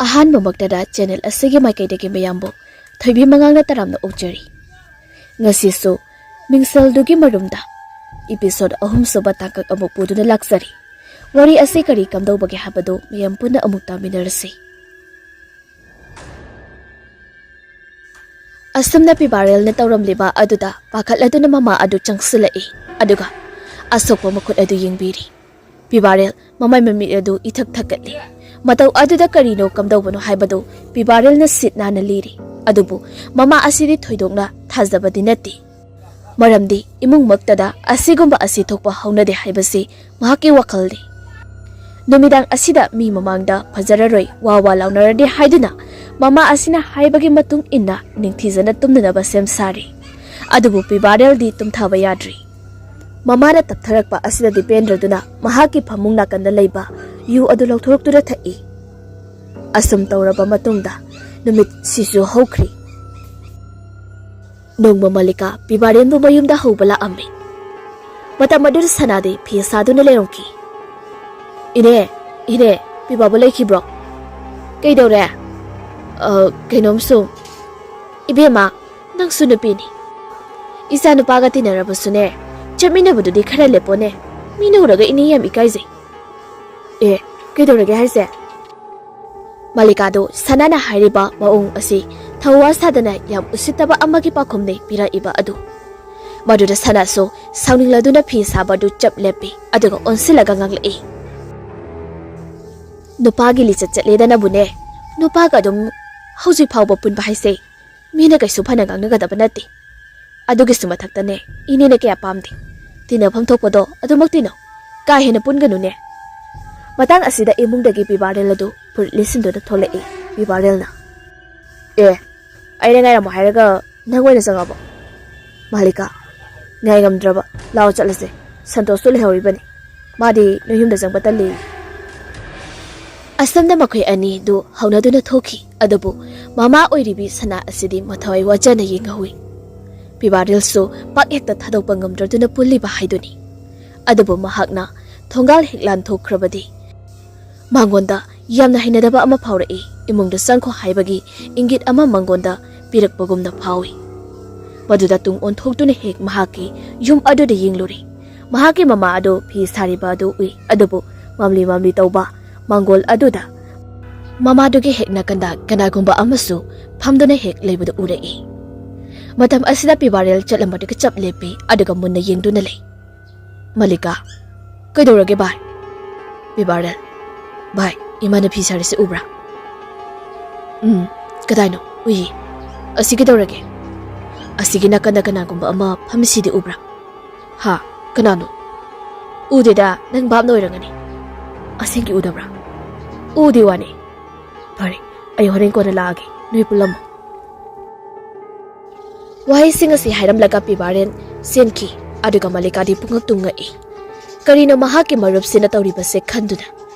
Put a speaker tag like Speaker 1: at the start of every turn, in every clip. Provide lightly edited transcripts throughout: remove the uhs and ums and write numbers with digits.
Speaker 1: ꯑꯍꯥꯟꯕꯃꯛꯇꯗ channel ꯑꯁꯤꯒꯤ ꯃꯥꯏꯀꯩꯗꯒꯤ ꯃꯌꯥꯝꯕꯨ ꯊꯣꯏꯕꯤ ꯃꯉꯥꯡꯅ ꯇꯔꯥꯝꯅ ꯑꯣꯛꯆꯔꯤ꯫ ꯉꯁꯤꯁꯨ ꯃꯤꯡꯁꯦꯜꯗꯨꯒꯤ ꯃꯔꯨꯝꯗ ꯏꯄꯤꯁꯣꯗ 3 ꯁꯨꯕ ꯇꯥꯡꯀꯛ ꯑꯃꯨꯛ ꯄꯨꯗꯨꯅ ꯂꯥꯛꯆꯔꯤ꯫ ꯋꯥꯔꯤ ꯑꯁꯤ ꯀꯔꯤ ꯀꯝꯗꯧꯕꯒꯦ ꯍꯥꯏꯕꯗꯨ ꯃꯌꯥꯝ ꯄꯨꯟꯅ ꯑꯃꯨꯛ ꯇꯥꯃꯤꯟꯅꯔꯁꯤ꯫ ꯑꯁꯨꯝꯅ ꯄꯤꯕꯥꯔꯦꯜꯅ ꯇꯧꯔꯝꯂꯤꯕ ꯑꯗꯨꯗ ꯄꯥꯈꯠꯂꯗꯨꯅ ꯃꯃꯥ ꯑꯗꯨ ꯆꯪꯁꯤꯜꯂꯛꯏ ꯑꯗꯨꯒ ꯑꯁꯣꯛꯄ ꯃꯈꯨꯠ ꯑꯗꯨ ꯌꯦꯡꯕꯤꯔꯤ꯫ ꯄꯤꯕꯥꯔꯦꯜ ꯃꯃꯥꯏ ꯃꯃꯤꯠ ꯑꯗꯨ ꯏꯊꯛ ꯊꯛꯀꯠꯂꯤ꯫ ꯃꯇꯧ ꯑꯗꯨꯗ ꯀꯔꯤꯅꯣ ꯀꯝꯗꯧꯕꯅꯣ ꯍꯥꯏꯕꯗꯨ ꯄꯤꯕꯥꯔꯦꯜꯅ ꯁꯤꯠ ꯅꯥꯟꯅ ꯂꯤꯔꯤ꯫ ꯑꯗꯨꯕꯨ ꯃꯃꯥ ꯑꯁꯤꯗꯤ ꯊꯣꯏꯗꯣꯛꯅ ꯊꯥꯖꯕꯗꯤ ꯅꯠꯇꯦ꯫ ꯃꯔꯝꯗꯤ ꯏꯃꯨꯡꯃꯛꯇꯗ ꯑꯁꯤꯒꯨꯝꯕ ꯑꯁꯤ ꯊꯣꯛꯄ ꯍꯧꯅꯗꯦ ꯍꯥꯏꯕꯁꯤ ꯃꯍꯥꯛꯀꯤ ꯋꯥꯈꯜꯅꯤ꯫ ꯅꯨꯃꯤꯗꯥꯡ ꯑꯁꯤꯗ ꯃꯤ ꯃꯃꯥꯡꯗ ꯐꯖꯔꯔꯣꯏ ꯋꯥ ꯂꯥꯎꯅꯔꯗꯤ ꯍꯥꯏꯗꯨꯅ ꯃꯃꯥ ꯑꯁꯤꯅ ꯍꯥꯏꯕꯒꯤ ꯃꯇꯨꯡ ꯏꯟꯅ ꯅꯤꯡꯊꯤꯖꯅ ꯇꯨꯝꯅꯅꯕ ꯁꯦꯝ ꯁꯥꯔꯤ꯫ ꯑꯗꯨꯕꯨ ꯄꯤꯕꯥꯔꯦꯜꯗꯤ ꯇꯨꯝꯊꯕ ꯌꯥꯗ꯭ꯔꯤ꯫ ꯃꯃꯥꯅ ꯇꯞꯊꯔꯛꯄ ꯑꯁꯤꯗꯗꯤ ꯄꯦꯟꯗ꯭ꯔꯗꯨꯅ ꯃꯍꯥꯛꯀꯤ ꯐꯃꯨꯡ ꯅꯥꯀꯟꯗ ꯂꯩꯕ ꯌꯨ ꯑꯗꯨ ꯂꯧꯊꯣꯔꯛꯇꯨꯅ ꯊꯛꯏ꯫ ꯑꯁꯨꯝ ꯇꯧꯔꯕ ꯃꯇꯨꯡꯗ ꯅꯨꯃꯤꯠ ꯁꯤꯁꯨ ꯍꯧꯈ꯭ꯔꯤ꯫ ꯅꯣꯡꯃ ꯃꯜꯂꯤꯀꯥ ꯄꯤꯕꯥꯔꯦꯜꯕꯨ ꯃꯌꯨꯝꯗ ꯍꯧꯕ ꯂꯥꯛꯑꯝꯃꯤ꯫ ꯃꯇꯝ ꯑꯗꯨꯗ ꯁꯅꯥꯗꯤ ꯐꯤ ꯁꯥꯗꯨꯅ ꯂꯩꯔꯝꯈꯤ꯫ ꯏꯅꯦ ꯄꯤꯕꯥꯕꯨ ꯂꯩꯈꯤꯕ꯭ꯔꯣ? ꯀꯩꯗꯧꯔꯦ? ꯀꯩꯅꯣꯝꯁꯨ ꯏꯕꯦꯝꯃ ꯅꯪꯁꯨ ꯅꯨꯄꯤꯅꯤ꯫ ꯏꯆꯥ ꯅꯨꯄꯥꯒ ꯇꯤꯟꯅꯔꯕꯁꯨꯅꯦ ꯆꯠꯃꯤꯟꯅꯕꯗꯨꯗꯤ ꯈꯔ ꯂꯦꯞꯄꯣꯅꯦ꯫ ꯃꯤꯅ ꯎꯔꯒ ꯏꯅꯦ ꯌꯥꯝ ꯏꯀꯥꯏꯖꯩ꯫ ꯀꯩꯗꯧꯔꯒꯦ ꯍꯥꯏꯁꯦ? ꯃꯜꯂꯤꯀꯥꯗꯣ ꯁꯅꯥꯅ ꯍꯥꯏꯔꯤꯕ ꯃꯑꯣꯡ ꯑꯁꯤ ꯊꯧꯋꯥ ꯁꯥꯗꯅ ꯌꯥꯝ ꯎꯁꯤꯠꯇꯕ ꯑꯃꯒꯤ ꯄꯥꯎꯈꯨꯝꯅꯤ ꯄꯤꯔꯛꯏꯕ ꯑꯗꯨ꯫ ꯃꯗꯨꯗ ꯁꯅꯥꯁꯨ ꯁꯥꯎꯅꯤꯡꯂꯗꯨꯅ ꯐꯤ ꯁꯥꯕ ꯑꯗꯨ ꯆꯞ ꯂꯦꯞꯄꯤ ꯑꯗꯨꯒ ꯑꯣꯟꯁꯤꯜꯂꯒ ꯉꯥꯡꯂꯛꯏ꯫ ꯅꯨꯄꯥꯒꯤ ꯂꯤꯆꯠ ꯆꯠꯂꯦꯗꯅꯕꯨꯅꯦ ꯅꯨꯄꯥꯒ ꯑꯗꯨꯝ ꯍꯧꯖꯤꯛ ꯐꯥꯎꯕ ꯄꯨꯟꯕ ꯍꯥꯏꯁꯦ ꯃꯤꯅ ꯀꯩꯁꯨ ꯐꯅ ꯉꯥꯡꯅꯒꯗꯕ ꯅꯠꯇꯦ꯫ ꯑꯗꯨꯒꯤꯁꯨ ꯃꯊꯛꯇꯅꯦ ꯏꯅꯦꯅ ꯀꯌా ꯄꯥꯝꯗꯦ꯫ ꯇꯤꯟꯅꯐꯝ ꯊꯣꯛꯄꯗꯣ ꯑꯗꯨꯃꯛ ꯇꯤꯟꯅꯧ, ꯀꯥ ꯍꯦꯟꯅ ꯄꯨꯟꯒꯅꯨꯅꯦ꯫ ꯃꯇꯥꯡ ꯑꯁꯤꯗ ꯏꯃꯨꯡꯗꯒꯤ ꯄꯤꯕꯥꯔꯦꯜ ꯑꯗꯨ ꯐꯨꯔꯤꯠ ꯂꯤꯠꯁꯤꯟꯗꯨꯅ ꯊꯣꯛꯂꯛꯏ꯫ ꯄꯤꯕꯥꯔꯦꯜꯅ ꯑꯩꯅ ꯉꯥꯏꯔꯝꯃꯣ ꯍꯥꯏꯔꯒ ꯅꯪ ꯑꯣꯏꯅ ꯆꯪꯉꯕꯣ? ꯃꯥꯂꯤꯀꯥ ꯉꯥꯏ ꯉꯝꯗ꯭ꯔꯕ ꯂꯥꯎ ꯆꯠꯂꯁꯦ꯫ ꯁꯟꯇꯣꯁꯇꯣ ꯂꯩꯍꯧꯔꯤꯕꯅꯤ, ꯃꯥꯗꯤ ꯅꯣꯏ ꯌꯨꯝꯗ ꯆꯪꯕ ꯇꯜꯂꯤ꯫ ꯑꯁꯨꯝꯅ ꯃꯈꯣꯏ ꯑꯅꯤꯗꯨ ꯍꯧꯅꯗꯨꯅ ꯊꯣꯛꯈꯤ꯫ ꯑꯗꯨꯕꯨ ꯃꯃꯥ ꯑꯣꯏꯔꯤꯕꯤ ꯁꯅꯥ ꯑꯁꯤꯗꯤ ꯃꯊꯋꯥꯏ ꯋꯥꯖꯅ ꯌꯦꯡꯍꯧꯏ꯫ ꯄꯤꯕꯥꯔꯦꯜꯁꯨ ꯄꯥꯛ ꯍꯦꯛꯇ ꯊꯥꯗꯣꯛꯄ ꯉꯝꯗ꯭ꯔꯗꯨꯅ ꯄꯨꯜꯂꯤꯕ ꯍꯥꯏꯗꯨꯅꯤ꯫ ꯑꯗꯨꯕꯨ ꯃꯍꯥꯛꯅ ꯊꯣꯡꯒꯥꯜ ꯍꯦꯛ ꯂꯥꯟꯊꯣꯛꯈ꯭ꯔꯕꯗꯤ ꯃꯉꯣꯟꯗ ꯌꯥꯝꯅ ꯍꯩꯅꯗꯕ ꯑꯃ ꯐꯥꯎꯔꯛꯏ꯫ ꯏꯃꯨꯡꯗ ꯆꯪꯈꯣ ꯍꯥꯏꯕꯒꯤ ꯏꯪꯒꯤꯠ ꯑꯃ ꯃꯉꯣꯟꯗ ꯄꯤꯔꯛꯄꯒꯨꯝꯅ ꯐꯥꯎꯏ꯫ ꯃꯗꯨꯗ ꯇꯨꯡ ꯑꯣꯟꯊꯣꯛꯇꯨꯅ ꯍꯦꯛ ꯃꯍꯥꯛꯀꯤ ꯌꯨꯝ ꯑꯗꯨꯗ ꯌꯦꯡꯂꯨꯔꯤ꯫ ꯃꯍꯥꯛꯀꯤ ꯃꯃꯥ ꯑꯗꯨ ꯐꯤ ꯁꯥꯔꯤꯕ ꯑꯗꯨ ꯎꯏ꯫ ꯑꯗꯨꯕꯨ ꯃꯝꯂꯤ ꯇꯧꯕ ꯃꯥꯡꯒꯣꯜ ꯑꯗꯨꯗ ꯃꯃꯥꯗꯨꯒꯤ ꯍꯦꯛ ꯅꯥꯀꯟꯗ ꯀꯅꯥꯒꯨꯝꯕ ꯑꯃꯁꯨ ꯐꯝꯗꯨꯅ ꯍꯦꯛ ꯂꯩꯕꯗꯨ ꯎꯔꯛꯏ꯫ ꯃꯇꯝ ꯑꯁꯤꯗ ꯄꯤꯕꯥꯔꯦꯜ ꯆꯠꯂꯝꯕꯗꯨꯒ ꯆꯞ ꯂꯦꯞꯄꯤ ꯑꯗꯨꯒ ꯃꯨꯟꯅ ꯌꯦꯡꯗꯨꯅ ꯂꯩ꯫ ꯃꯜꯂꯤꯀꯥ ꯀꯩꯗꯧꯔꯒꯦ ꯚꯥꯏ? ꯄꯤꯕꯥꯔꯦꯜ ꯚꯥꯏ ꯏꯃꯥꯅ ꯐꯤ ꯁꯥꯔꯤꯁꯤ ꯎꯕ꯭ꯔꯥ? ꯀꯗꯥꯏꯅꯣ? ꯎꯏꯌꯦ꯫ ꯑꯁꯤ ꯀꯩꯗꯧꯔꯒꯦ? ꯑꯁꯤꯒꯤ ꯅꯥꯀꯟꯗ ꯀꯅꯥꯒꯨꯝꯕ ꯑꯃ ꯐꯝꯃꯤꯁꯤꯗꯤ ꯎꯕ꯭ꯔꯥ? ꯍꯥ ꯀꯅꯥꯅꯣ? ꯎꯗꯦꯗ, ꯅꯪ ꯚꯥꯞꯅ ꯑꯣꯏꯔꯝꯒꯅꯤ꯫ ꯑꯁꯦꯡꯀꯤ ꯎꯗꯕ꯭ꯔꯥ? ꯎꯗꯦ ꯋꯥꯅꯤ꯫ ꯐꯔꯦ ꯑꯩ ꯍꯣꯔꯦꯟ ꯀꯣꯟꯅ ꯂꯥꯛꯑꯒꯦ, ꯅꯣꯏ ꯄꯨꯜꯂꯝꯃꯣ꯫ ꯋꯥꯍꯩꯁꯤꯡ ꯑꯁꯤ ꯍꯥꯏꯔꯝꯂꯒ ꯄꯤꯕꯥꯔꯦꯜ ꯆꯦꯟꯈꯤ ꯑꯗꯨꯒ ꯃꯜꯂꯤꯀꯥꯗꯤ ꯄꯨꯡꯉꯛ ꯉꯛꯏ꯫ ꯀꯔꯤꯅꯣ ꯃꯍꯥꯛꯀꯤ ꯃꯔꯨꯞꯁꯤꯅ ꯇꯧꯔꯤꯕꯁꯦ ꯈꯟꯗꯨꯅ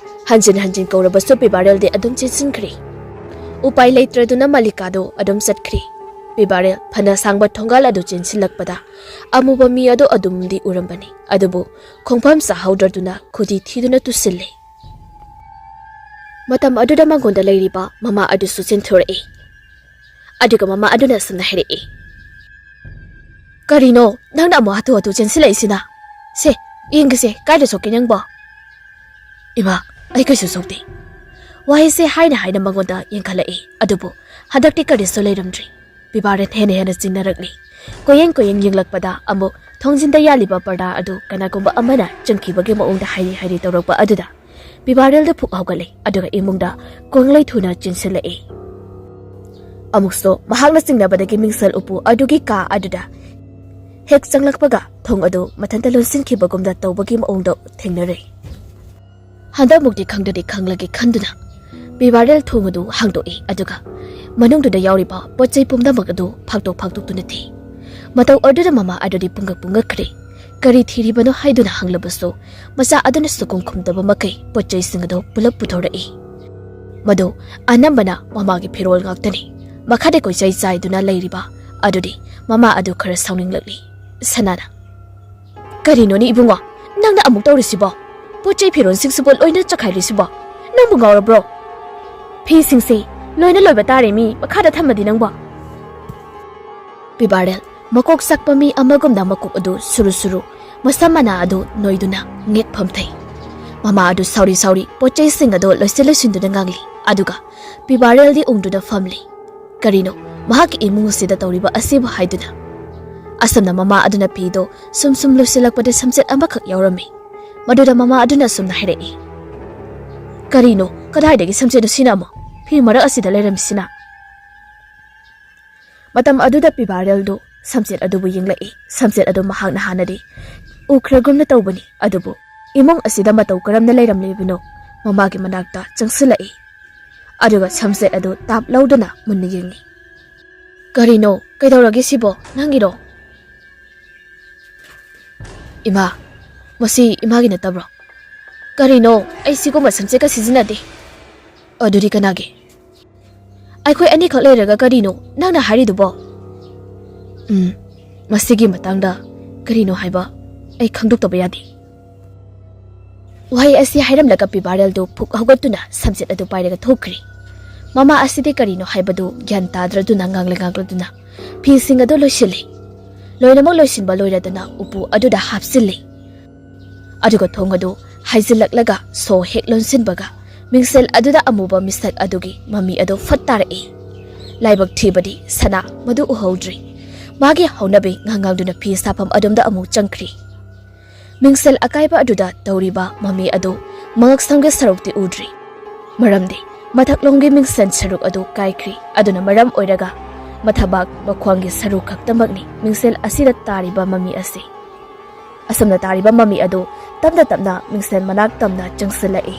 Speaker 1: ꯍꯟꯖꯤꯟ ꯀꯧꯔꯕꯁꯨ ꯄꯤꯕꯥꯔꯦꯜꯗꯤ ꯑꯗꯨꯝ ꯆꯦꯟꯁꯤꯟꯈ꯭ꯔꯤ꯫ ꯎꯄꯥꯏ ꯂꯩꯇ꯭ꯔꯗꯨꯅ ꯃꯜꯂꯤꯀꯥꯗꯣ ꯑꯗꯨꯝ ꯆꯠꯈ꯭ꯔꯤ꯫ ꯄꯤꯕꯥꯔꯦꯜ ꯐꯅ ꯁꯥꯡꯕ ꯊꯣꯡꯒꯥꯜ ꯑꯗꯨ ꯆꯦꯟꯁꯤꯜꯂꯛꯄꯗ ꯑꯃꯨꯕ ꯃꯤ ꯑꯗꯨ ꯑꯗꯨꯝꯗꯤ ꯎꯔꯝꯕꯅꯤ꯫ ꯑꯗꯨꯕꯨ ꯈꯣꯡꯐꯝ ꯆꯥꯍꯧꯗ꯭ꯔꯗꯨꯅ ꯈꯨꯗꯤ ꯊꯤꯗꯨꯅ ꯇꯨꯁꯤꯜꯂꯤ꯫ ꯃꯇꯝ ꯑꯗꯨꯗ ꯃꯉꯣꯟꯗ ꯂꯩꯔꯤꯕ ꯃꯃꯥ ꯑꯗꯨꯁꯨ ꯆꯦꯟꯊꯣꯔꯛꯏ꯫ ꯑꯗꯨꯒ ꯃꯃꯥ ꯑꯗꯨꯅ ꯑꯁꯨꯝꯅ ꯍꯥꯏꯔꯛꯏ꯫ ꯀꯔꯤꯅꯣ ꯅꯪꯅ ꯑꯃꯨꯛ ꯍꯥꯊꯨ ꯆꯦꯟꯁꯤꯜꯂꯛꯏꯁꯤꯅ? ꯁꯦ ꯌꯦꯡꯒꯦꯁꯦ ꯀꯥꯏꯗ ꯁꯣꯛꯀꯦ ꯅꯪꯕꯣ? ꯏꯃꯥ ꯑꯩ ꯀꯩꯁꯨ ꯁꯣꯛꯇꯦ꯫ ꯋꯥꯍꯩꯁꯦ ꯍꯥꯏꯅ ꯃꯉꯣꯟꯗ ꯌꯦꯡꯈꯠꯂꯛꯏ꯫ ꯑꯗꯨꯕꯨ ꯍꯟꯗꯛꯇꯤ ꯀꯔꯤꯁꯨ ꯂꯩꯔꯝꯗ꯭ꯔꯤ꯫ ꯄꯤꯕꯥꯔꯦꯜ ꯍꯦꯟꯅ ꯆꯤꯡꯅꯔꯛꯂꯤ꯫ ꯀꯣꯌꯦꯡ ꯌꯦꯡꯂꯛꯄꯗ ꯑꯃꯨꯛ ꯊꯣꯡꯖꯤꯟꯗ ꯌꯥꯜꯂꯤꯕ ꯄꯔꯗꯥ ꯑꯗꯨ ꯀꯅꯥꯒꯨꯝꯕ ꯑꯃꯅ ꯆꯪꯈꯤꯕꯒꯤ ꯃꯑꯣꯡꯗ ꯍꯥꯏꯔꯤ ꯇꯧꯔꯛꯄ ꯑꯗꯨꯗ ꯄꯤꯕꯥꯔꯦꯜꯗ ꯐꯨꯛ ꯍꯧꯒꯠꯂꯤ ꯑꯗꯨꯒ ꯏꯃꯨꯡꯗ ꯀꯣꯡꯂꯩ ꯊꯨꯅ ꯆꯦꯟꯁꯤꯜꯂꯛꯏ꯫ ꯑꯃꯨꯛꯁꯨ ꯃꯍꯥꯛꯅ ꯆꯤꯡꯅꯕꯗꯒꯤ ꯃꯤꯡꯁꯦꯜ ꯎꯄꯨ ꯑꯗꯨꯒꯤ ꯀꯥ ꯑꯗꯨꯗ ꯍꯦꯛ ꯆꯪꯂꯛꯄꯒ ꯊꯣꯡ ꯑꯗꯨ ꯃꯊꯟꯇ ꯂꯣꯟꯁꯤꯟꯈꯤꯕꯒꯨꯝꯅ ꯇꯧꯕꯒꯤ ꯃꯑꯣꯡꯗ ꯊꯦꯡꯅꯔꯦ꯫ ꯍꯟꯗꯛꯃꯨꯛꯇꯤ ꯈꯪꯗ꯭ꯔꯗꯤ ꯈꯪꯂꯒꯦ ꯈꯟꯗꯨꯅ ꯄꯤꯕꯥꯔꯦꯜ ꯊꯣꯡ ꯑꯗꯨ ꯍꯥꯡꯗꯣꯛꯏ ꯑꯗꯨꯒ ꯃꯅꯨꯡꯗꯨꯗ ꯌꯥꯎꯔꯤꯕ ꯄꯣꯠꯆꯩ ꯄꯨꯝꯅꯃꯛ ꯑꯗꯨ ꯐꯥꯛꯇꯣꯛꯇꯨꯅ ꯊꯤ꯫ ꯃꯇꯧ ꯑꯗꯨꯗ ꯃꯃꯥ ꯑꯗꯨꯗꯤ ꯄꯨꯡꯉꯛꯈ꯭ꯔꯦ꯫ ꯀꯔꯤ ꯊꯤꯔꯤꯕꯅꯣ ꯍꯥꯏꯗꯨꯅ ꯍꯪꯂꯕꯁꯨ ꯃꯆꯥ ꯑꯗꯨꯅ ꯁꯨꯀꯨꯝ ꯈꯨꯝꯗꯕ ꯃꯈꯩ ꯄꯣꯠꯆꯩꯁꯤꯡ ꯑꯗꯨ ꯄꯨꯂꯞ ꯄꯨꯊꯣꯔꯛꯏ꯫ ꯃꯗꯨ ꯑꯅꯝꯕꯅ ꯃꯃꯥꯒꯤ ꯐꯤꯔꯣꯜ ꯉꯥꯛꯇꯅꯤ꯫ ꯃꯈꯥꯗ ꯀꯣꯏꯆꯥꯏ ꯆꯥꯏꯗꯨꯅ ꯂꯩꯔꯤꯕ ꯑꯗꯨꯗꯤ ꯃꯃꯥ ꯑꯗꯨ ꯈꯔ ꯁꯥꯎꯅꯤꯡꯂꯛꯂꯤ꯫ ꯁꯅꯥꯅ ꯀꯔꯤꯅꯣꯅꯦ ꯏꯕꯨꯡꯉꯣ ꯅꯪꯅ ꯑꯃꯨꯛ ꯇꯧꯔꯤꯁꯤꯕꯣ? ꯄꯣꯠꯆꯩ ꯐꯤꯔꯣꯜꯁꯤꯡꯁꯤꯕꯨ ꯂꯣꯏꯅ ꯆꯈꯥꯏꯔꯤꯁꯤꯕꯣ? ꯅꯪꯕꯨ ꯉꯥꯎꯔꯕ꯭ꯔꯣ? ꯐꯤꯁꯤꯡꯁꯤ ꯂꯣꯏꯅ ꯂꯣꯏꯕ ꯇꯥꯔꯦ ꯃꯤ ꯃꯈꯥꯗ ꯊꯝꯃꯗꯤ ꯅꯪꯕꯣ ꯄꯤꯕꯥꯔꯦꯜ ꯃꯀꯣꯛ ꯁꯛꯄ ꯃꯤ ꯑꯃꯒꯨꯝꯅ ꯃꯀꯣꯛ ꯑꯗꯨ ꯁꯨꯔꯨ ꯁꯨꯔꯨ ꯃꯁꯝ ꯃꯅꯥ ꯑꯗꯨ ꯅꯣꯏꯗꯨꯅ ꯉꯦꯛꯐꯝ ꯊꯩ ꯃꯃꯥ ꯑꯗꯨ ꯁꯥꯎꯔꯤ ꯁꯥꯎꯔꯤ ꯄꯣꯠꯆꯩꯁꯤꯡ ꯑꯗꯨ ꯂꯣꯏꯁꯤꯟꯗꯨꯅ ꯉꯥꯡꯂꯤ ꯑꯗꯨꯒ ꯄꯤꯕꯥꯔꯦꯜꯗꯤ ꯎꯡꯗꯨꯅ ꯐꯝꯂꯤ ꯀꯔꯤꯅꯣ ꯃꯍꯥꯛꯀꯤ ꯏꯃꯨꯡ ꯑꯁꯤꯗ ꯇꯧꯔꯤꯕ ꯑꯁꯤꯕꯨ ꯍꯥꯏꯗꯨꯅ ꯑꯁꯝꯅ ꯃꯃꯥ ꯑꯗꯨꯅ ꯐꯤꯗꯣ ꯁꯨꯝ ꯂꯣꯏꯁꯤꯜꯂꯛꯄꯗ ꯁꯝꯆꯦꯠ ꯑꯃꯈꯛ ꯌꯥꯎꯔꯝꯃꯤ ꯃꯗꯨꯗ ꯃꯃꯥ ꯑꯗꯨꯅ ꯁꯨꯝꯅ ꯍꯥꯏꯔꯛꯏ ꯀꯔꯤꯅꯣ ꯀꯗꯥꯏꯗꯒꯤ ꯁꯝꯆꯦꯠ ꯑꯁꯤꯅ ꯑꯃꯨꯛ ꯐꯤ ꯃꯔꯛ ꯑꯁꯤꯗ ꯂꯩꯔꯝꯃꯤꯁꯤꯅ ꯃꯇꯝ ꯑꯗꯨꯗ ꯄꯤꯕꯥꯔꯦꯜꯗꯨ ꯁꯝꯆꯦꯠ ꯑꯗꯨꯕꯨ ꯌꯦꯡꯂꯛꯏ ꯁꯝꯆꯦꯠ ꯑꯗꯨ ꯃꯍꯥꯛꯅ ꯍꯥꯟꯅꯗꯤ ꯎꯈ꯭ꯔꯒꯨꯝꯅ ꯇꯧꯕꯅꯤ ꯑꯗꯨꯕꯨ ꯏꯃꯨꯡ ꯑꯁꯤꯗ ꯃꯇꯧ ꯀꯔꯝꯅ ꯂꯩꯔꯝꯂꯤꯕꯅꯣ ꯃꯃꯥꯒꯤ ꯃꯅꯥꯛꯇ ꯆꯪꯁꯤꯜꯂꯛꯏ ꯑꯗꯨꯒ ꯁꯝꯆꯦꯠ ꯑꯗꯨ ꯇꯥꯞ ꯂꯧꯗꯨꯅ ꯃꯨꯟꯅ ꯌꯦꯡꯉꯤ ꯀꯔꯤꯅꯣ ꯀꯩꯗꯧꯔꯒꯦ ꯁꯤꯕꯣ ꯅꯪꯒꯤꯔꯣ ꯏꯃꯥ ꯃꯁꯤ ꯏꯃꯥꯒꯤ ꯅꯠꯇꯕ꯭ꯔꯣ ꯀꯔꯤꯅꯣ ꯑꯩ ꯁꯤꯒꯨꯝꯕ ꯁꯝꯆꯦꯠꯀ ꯁꯤꯖꯤꯟꯅꯗꯦ ꯑꯗꯨꯗꯤ ꯀꯅꯥꯒꯤ ꯑꯩꯈꯣꯏ ꯑꯅꯤꯈꯛ ꯂꯩꯔꯒ ꯀꯔꯤꯅꯣ ꯅꯪꯅ ꯍꯥꯏꯔꯤꯗꯨꯕꯣ ꯃꯁꯤꯒꯤ ꯃꯇꯥꯡꯗ ꯀꯔꯤꯅꯣ ꯍꯥꯏꯕ ꯑꯩ ꯈꯪꯗꯣꯛꯇꯕ ꯌꯥꯗꯦ ꯋꯥꯍꯩ ꯑꯁꯤ ꯍꯥꯏꯔꯝꯂꯒ ꯄꯤꯕꯥꯔꯦꯜꯗꯨ ꯐꯨꯛ ꯍꯧꯒꯠꯇꯨꯅ ꯁꯝꯆꯦꯠ ꯑꯗꯨ ꯄꯥꯏꯔꯒ ꯊꯣꯛꯈ꯭ꯔꯤ ꯃꯃꯥ ꯑꯁꯤꯗꯤ ꯀꯔꯤꯅꯣ ꯍꯥꯏꯕꯗꯨ ꯒ꯭ꯌꯥꯟ ꯇꯥꯗ꯭ꯔꯗꯨꯅ ꯉꯥꯡꯂꯗꯨꯅ ꯐꯤꯁꯤꯡ ꯑꯗꯨ ꯂꯣꯏꯁꯤꯜꯂꯤ ꯂꯣꯏꯅꯃꯛ ꯂꯣꯏꯁꯤꯟꯕ ꯂꯣꯏꯔꯗꯨꯅ ꯎꯄꯨ ꯑꯗꯨꯗ ꯍꯥꯞꯆꯤꯜꯂꯤ ꯑꯗꯨꯒ ꯊꯣꯡ ꯑꯗꯨ ꯍꯥꯏꯖꯤꯜꯂꯛꯂꯒ ꯁꯣ ꯍꯦꯛ ꯂꯣꯟꯁꯤꯟꯕꯒ ꯃꯤꯡꯁꯦꯜ ꯑꯗꯨꯗ ꯑꯃꯨꯕ ꯃꯤꯁꯛ ꯑꯗꯨꯒꯤ ꯃꯃꯤ ꯑꯗꯨ ꯐꯠ ꯇꯥꯔꯛꯏ ꯂꯥꯏꯕꯛ ꯊꯤꯕꯗꯤ ꯁꯅꯥ ꯃꯗꯨ ꯎꯍꯧꯗ꯭ꯔꯤ ꯃꯥꯒꯤ ꯍꯧꯅꯕꯤ ꯉꯥꯡꯗꯨꯅ ꯐꯤ ꯁꯥꯐꯝ ꯑꯗꯣꯝꯗ ꯑꯃꯨꯛ ꯆꯪꯈ꯭ꯔꯤ ꯃꯤꯡꯁꯦꯜ ꯑꯀꯥꯏꯕ ꯑꯗꯨꯗ ꯇꯧꯔꯤꯕ ꯃꯃꯤ ꯑꯗꯨ ꯃꯉꯛꯁꯝꯒꯤ ꯁꯔꯨꯛꯇꯤ ꯎꯗ꯭ꯔꯤ ꯃꯔꯝꯗꯤ ꯃꯊꯛꯂꯣꯝꯒꯤ ꯃꯤꯡꯁꯦꯜ ꯁꯔꯨꯛ ꯑꯗꯨ ꯀꯥꯏꯈ꯭ꯔꯤ ꯑꯗꯨꯅ ꯃꯔꯝ ꯑꯣꯏꯔꯒ ꯃꯊꯕꯥꯛ ꯃꯈ꯭ꯋꯥꯡꯒꯤ ꯁꯔꯨꯛ ꯈꯛꯇꯃꯛꯅꯤ ꯃꯤꯡꯁꯦꯜ ꯑꯁꯤꯗ ꯇꯥꯔꯤꯕ ꯃꯃꯤ ꯑꯁꯤ ꯑꯁꯝꯅ ꯇꯥꯔꯤꯕ ꯃꯃꯤ ꯑꯗꯨ ꯇꯞꯅ ꯇꯞꯅ ꯃꯤꯡꯁꯦꯜ ꯃꯅꯥꯛ ꯇꯝꯅ ꯆꯪꯁꯤꯜꯂꯛꯏ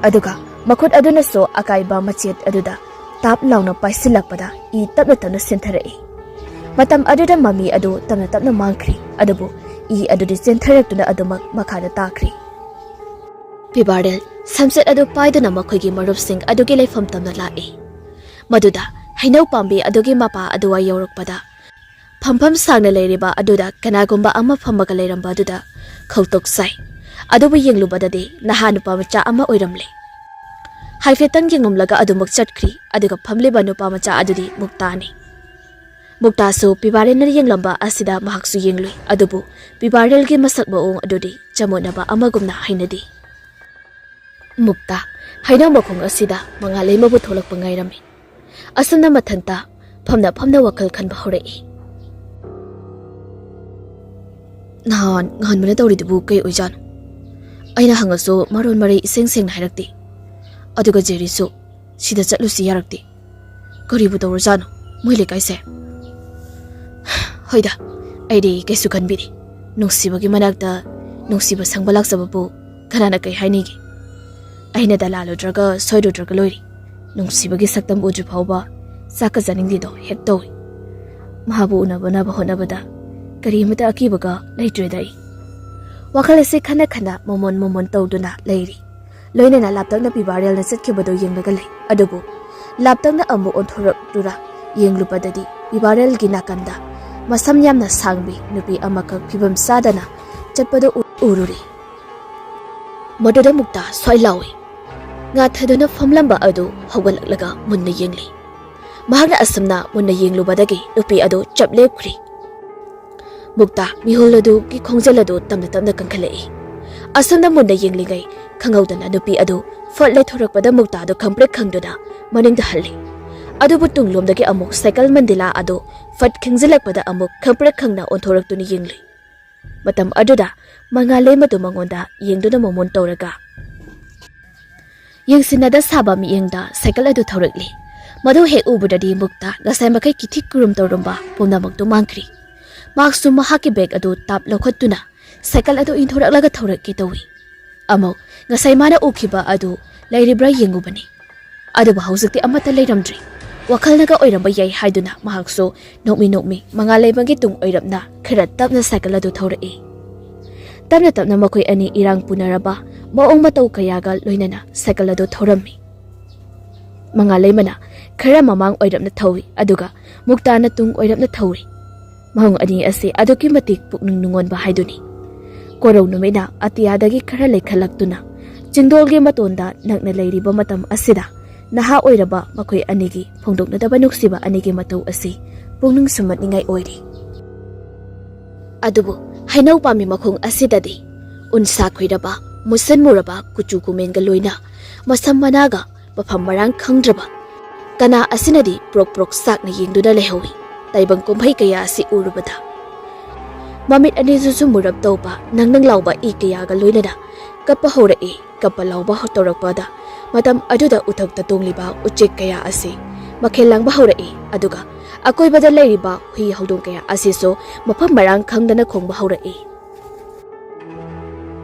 Speaker 1: ꯑꯗꯨꯒ ꯃꯈꯨꯠ ꯑꯗꯨꯅꯁꯨ ꯑꯀꯥꯏꯕ ꯃꯆꯦꯠ ꯑꯗꯨꯗ ꯇꯥꯞ ꯂꯥꯎꯅ ꯄꯥꯏꯁꯤꯜꯂꯛꯄꯗ ꯏ ꯇꯞꯅ ꯇꯞꯅ ꯆꯦꯟꯊꯔꯛꯏ ꯃꯇꯝ ꯑꯗꯨꯗ ꯃꯃꯤ ꯑꯗꯨ ꯇꯞꯅ ꯇꯞꯅ ꯃꯥꯡꯈ꯭ꯔꯤ ꯑꯗꯨꯕꯨ ꯏ ꯑꯗꯨꯗꯤ ꯆꯦꯟꯊꯔꯛꯇꯨꯅ ꯑꯗꯨꯃꯛ ꯃꯈꯥꯗ ꯇꯥꯈ꯭ꯔꯤ ꯄꯤꯕꯥꯔꯦꯜ ꯁꯝꯆꯦꯠ ꯑꯗꯨ パꯏꯗꯨꯅ ꯃꯈꯣꯏꯒꯤ ꯃꯔꯨꯞꯁꯤꯡ ꯑꯗꯨꯒꯤ ꯂꯩꯐꯝ ꯇꯝꯅ ꯂꯥꯛꯏ ꯃꯗꯨꯗ ꯍꯩꯅꯧ ꯄꯥꯝꯕꯤ ꯑꯗꯨꯒꯤ ꯃꯄꯥ ꯑꯗꯨꯋꯥꯏ ꯌꯧꯔꯛꯄꯗ ꯐꯝꯐꯝ ꯁꯥꯡꯅ ꯂꯩꯔꯤꯕ ꯑꯗꯨꯗ ꯀꯅꯥꯒꯨꯝꯕ ꯑꯃ ꯐꯝꯃꯒ ꯂꯩꯔꯝꯕ ꯑꯗꯨꯗ ꯈꯧꯇꯣꯛ ꯆꯥꯏ ꯑꯗꯨꯕꯨ ꯌꯦꯡꯂꯨꯕꯗꯗꯤ ꯅꯍꯥ ꯅꯨꯄꯥ ꯃꯆꯥ ꯑꯃ ꯑꯣꯏꯔꯝꯂꯦ ꯍꯥꯏꯐꯦꯠꯇꯪ ꯌꯦꯡꯂꯝꯂꯒ ꯑꯗꯨꯃꯛ ꯆꯠꯈ꯭ꯔꯤ ꯑꯗꯨꯒ ꯐꯝꯂꯤꯕ ꯅꯨꯄꯥ ꯃꯆꯥ ꯑꯗꯨꯗꯤ ꯃꯨꯛꯇꯥꯅꯤ ꯃꯨꯛꯇꯥꯁꯨ ꯄꯤꯕꯥꯔꯦꯜꯅ ꯌꯦꯡꯂꯝꯕ ꯑꯁꯤꯗ ꯃꯍꯥꯛꯁꯨ ꯌꯦꯡꯂꯨꯏ ꯑꯗꯨꯕꯨ ꯄꯤꯕꯥꯔꯦꯜꯒꯤ ꯃꯁꯛ ꯃꯑꯣꯡ ꯑꯗꯨꯗꯤ ꯆꯃꯣꯠꯅꯕ ꯑꯃꯒꯨꯝꯅ ꯍꯩꯅꯗꯦ ꯃꯨꯛꯇꯥ ꯍꯩꯅꯧ ꯃꯈꯣꯡ ꯑꯁꯤꯗ ꯃꯉꯥꯂꯩꯃꯕꯨ ꯊꯣꯛꯂꯛꯄ ꯉꯥꯏꯔꯝꯃꯤ ꯑꯁꯨꯝꯅ ꯃꯊꯟꯇ ꯐꯝꯅ ꯋꯥꯈꯜ ꯈꯟꯕ ꯍꯧꯔꯛꯏ ꯅꯍꯥꯟ ꯉꯍꯟꯕꯅ ꯇꯧꯔꯤꯗꯨꯕꯨ ꯀꯩ ꯑꯣꯏꯖꯥꯠꯅꯣ ꯑꯩꯅ ꯍꯪꯉꯁꯨ ꯃꯔꯣꯟ ꯃꯔꯩ ꯏꯁꯦꯡ ꯁꯦꯡꯅ ꯍꯥꯏꯔꯛꯇꯦ ꯑꯗꯨꯒ ꯖꯦꯔꯤꯁꯨ ꯁꯤꯗ ꯆꯠꯂꯨꯁꯤ ꯌꯥꯔꯛꯇꯦ ꯀꯔꯤꯕꯨ ꯇꯧꯔꯖꯥꯠꯅꯣ ꯃꯣꯏ ꯂꯩꯀꯥꯏꯁꯦ ꯍꯣꯏꯗ ꯑꯩꯗꯤ ꯀꯩꯁꯨ ꯈꯟꯕꯤꯗꯦ ꯅꯨꯡꯁꯤꯕꯒꯤ ꯃꯅꯥꯛꯇ ꯅꯨꯡꯁꯤꯕ ꯁꯪꯕ ꯂꯥꯛꯆꯕꯕꯨ ꯀꯅꯥꯅ ꯀꯩ ꯍꯥꯏꯅꯤꯒꯦ ꯑꯩꯅ ꯗꯂꯥꯜꯂꯨꯗ꯭ꯔꯒ ꯁꯣꯏꯔꯨꯗ꯭ꯔꯒ ꯂꯣꯏꯔꯤ ꯅꯨꯡꯁꯤꯕꯒꯤ ꯁꯛꯇꯝ ꯎꯗ꯭ꯔꯤ ꯐꯥꯎꯕ ꯆꯥꯛꯀ ꯆꯥꯅꯤꯡꯗꯦꯗꯣ ꯍꯦꯛ ꯇꯧꯏ ꯃꯍꯥꯛꯕꯨ ꯎꯅꯕ ꯍꯣꯠꯅꯕꯗ ꯀꯔꯤꯃꯇ ꯑꯀꯤꯕꯒ ꯂꯩꯇ꯭ꯔꯦꯗ ꯑꯩ ꯋꯥꯈꯜ ꯑꯁꯤ ꯈꯟꯅ ꯃꯣꯃꯣꯟ ꯇꯧꯗꯨꯅ ꯂꯩꯔꯤ ꯂꯣꯏꯅꯅ ꯂꯥꯞꯇꯛꯅ ꯄꯤꯕꯥꯔꯦꯜꯅ ꯆꯠꯈꯤꯕꯗꯨ ꯌꯦꯡꯂꯒ ꯂꯩ ꯑꯗꯨꯕꯨ ꯂꯥꯞꯇꯛꯅ ꯑꯃꯨꯛ ꯑꯣꯟꯊꯣꯔꯛꯇꯨꯅ ꯌꯦꯡꯂꯨꯕꯗꯗꯤ ꯄꯤꯕꯥꯔꯦꯜꯒꯤ ꯅꯥꯀꯟꯗ ꯃꯁꯝ ꯌꯥꯝꯅ ꯁꯥꯡꯕꯤ ꯅꯨꯄꯤ ꯑꯃꯈꯛ ꯐꯤꯕꯝ ꯆꯥꯗꯅ ꯆꯠꯄꯗꯨ ꯎꯔꯨꯔꯤ ꯃꯗꯨꯗ ꯃꯨꯛꯇꯥ ꯁ꯭ꯋꯥꯏ ꯂꯥꯎꯏ ꯉꯥꯊꯗꯨꯅ ꯐꯝꯂꯝꯕ ꯑꯗꯨ ꯍꯧꯒꯠꯂꯛꯂꯒ ꯃꯨꯟꯅ ꯌꯦꯡꯂꯤ ꯃꯍꯥꯛꯅ ꯑꯁꯨꯝꯅ ꯃꯨꯟꯅ ꯌꯦꯡꯂꯨꯕꯗꯒꯤ ꯅꯨꯄꯤ ꯑꯗꯨ ꯆꯞ ꯂꯦꯞꯈ꯭ꯔꯤ ꯃꯨꯛꯇꯥ ꯃꯤꯍꯨꯜ ꯑꯗꯨꯒꯤ ꯈꯣꯡꯖꯦꯜ ꯑꯗꯨ ꯇꯞꯅ ꯇꯞꯅ ꯀꯟꯈꯠꯂꯛꯏ ꯑꯁꯨꯝꯅ ꯃꯨꯟꯅ ꯌꯦꯡꯂꯤꯉꯩ ꯈꯪꯍꯧꯗꯅ ꯅꯨꯄꯤ ꯑꯗꯨ ꯐꯠ ꯂꯩꯊꯣꯔꯛꯄꯗ ꯃꯨꯛꯇꯥꯗꯨ ꯈꯪꯄ꯭ꯔꯦꯛ ꯈꯪꯗꯨꯅ ꯃꯅꯤꯡꯗ ꯍꯜꯂꯤ ꯑꯗꯨꯕꯨ ꯇꯨꯡꯂꯣꯝꯗꯒꯤ ꯑꯃꯨꯛ ꯁꯥꯏꯀꯜ ꯃꯟꯗꯤꯂꯥ ꯑꯗꯨ ꯐꯠ ꯈꯤꯡꯖꯤꯜꯂꯛꯄꯗ ꯑꯃꯨꯛ ꯈꯪꯄ꯭ꯔꯦꯛ ꯈꯪꯅ ꯑꯣꯟꯊꯣꯔꯛꯇꯨꯅ ꯌꯦꯡꯂꯤ ꯃꯇꯝ ꯑꯗꯨꯗ ꯃꯉꯥꯂꯩꯃꯗꯨ ꯃꯉꯣꯟꯗ ꯌꯦꯡꯗꯨꯅ ꯃꯣꯃꯣꯟ ꯇꯧꯔꯒ ꯌꯦꯡꯁꯤꯟꯅꯗ ꯁꯥꯕ ꯃꯤꯠꯌꯦꯡꯗ ꯁꯥꯏꯀꯜ ꯑꯗꯨ ꯊꯧꯔꯛꯂꯤ ꯃꯗꯨ ꯍꯦꯛ ꯎꯕꯗꯗꯤ ꯃꯨꯛꯇꯥ ꯉꯁꯥꯏ ꯃꯈꯩ ꯀꯤꯊꯤ ꯀꯨꯔꯨꯝ ꯇꯧꯔꯝꯕ ꯄꯨꯝꯅꯃꯛꯇꯨ ꯃꯥꯡꯈ꯭ꯔꯤ ꯃꯍꯥꯛꯁꯨ ꯃꯍꯥꯛꯀꯤ ꯕꯦꯒ ꯑꯗꯨ ꯇꯥꯞ ꯂꯧꯈꯠꯇꯨꯅ ꯁꯥꯏꯀꯜ ꯑꯗꯨ ꯏꯟꯊꯣꯔꯛꯂꯒ ꯊꯧꯔꯛꯀꯦ ꯇꯧꯏ ꯑꯃꯨꯛ ꯉꯁꯥꯏ ꯃꯥꯅ ꯎꯈꯤꯕ ꯑꯗꯨ ꯂꯩꯔꯤꯕ꯭ꯔꯥ ꯌꯦꯡꯉꯨꯕꯅꯤ ꯑꯗꯨꯕꯨ ꯍꯧꯖꯤꯛꯇꯤ ꯑꯃꯠꯇ ꯂꯩꯔꯝꯗ꯭ꯔꯤ ꯋꯥꯈꯜꯅꯒ ꯑꯣꯏꯔꯝꯕ ꯌꯥꯏ ꯍꯥꯏꯗꯨꯅ ꯃꯍꯥꯛꯁꯨ ꯅꯣꯛꯃꯤ ꯃꯉꯥꯂꯩꯃꯒꯤ ꯇꯨꯡ ꯑꯣꯏꯔꯞꯅ ꯈꯔ ꯇꯞꯅ ꯁꯥꯏꯀꯜ ꯑꯗꯨ ꯊꯧꯔꯛꯏ ꯇꯞꯅ ꯇꯞꯅ ꯃꯈꯣꯏ ꯑꯅꯤ ꯏꯔꯥꯡ ꯄꯨꯅꯔꯕ ꯃꯑꯣꯡ ꯃꯇꯧ ꯀꯌꯥꯒ ꯂꯣꯏꯅꯅ ꯁꯥꯏꯀꯜ ꯑꯗꯨ ꯊꯧꯔꯝꯃꯤ ꯃꯉꯥꯂꯩꯃꯅ ꯈꯔ ꯃꯃꯥꯡ ꯑꯣꯏꯔꯞꯅ ꯊꯧꯏ ꯑꯗꯨꯒ ꯃꯨꯛꯇꯥꯅ ꯇꯨꯡ ꯑꯣꯏꯔꯞꯅ ꯊꯧꯏ ꯃꯍꯣꯡ ꯑꯅꯤ ꯑꯁꯤ ꯑꯗꯨꯛꯀꯤ ꯃꯇꯤꯛ ꯄꯨꯛꯅꯤꯡ ꯅꯨꯡꯉꯣꯟꯕ ꯍꯥꯏꯗꯨꯅꯤ ꯀꯣꯔꯧ ꯅꯨꯃꯤꯠꯅ ꯑꯇꯤꯌꯥꯗꯒꯤ ꯈꯔ ꯂꯩꯈꯠꯂꯛꯇꯨꯅ Jingdolgi matonda nakna leiriba matam asida naha oiraba makoi anigi phongdoknadaba nuksiba anigi matau asi pungning sumatningai oiri. Adubu hainau pami makhong asidadi unsa khoiraba musan muraba kuchu kumenga loina masam managa mafam marang khangdraba kana asinadi prok prok sakna yengduna lehawi taibang kumhai kaya asi urubada mamit ani su murab tawba nangnang lawba I kaya ga loina da kappa hora e kappa lawba hotorakpada matam aduda uthak ta tongliba uchek kaya asi makhelang ba hora e aduga akoi bada leiriba hui hodong kaya asi so mafam marang khangdana khongba hora e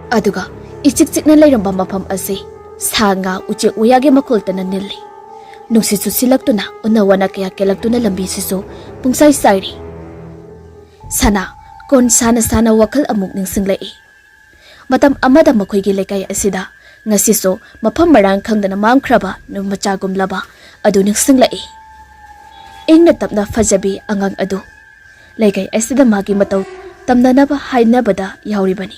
Speaker 1: aduga ichik chikna leiramba mafam asi sanga uchek uyage makoltana nilli nungsi su silaktuna unawana kaya kelaktuna lambi siso pungsai sairi sana kon sana wakal amuk ningsinglai matam amada makhoigi lekai asida ngasiso mafam marang khangdana mamkhraba numachagum laba adu ningsinglai ingna tapna fajabi angang adu lekai asida magi matau tamnanaba hainabada yauribani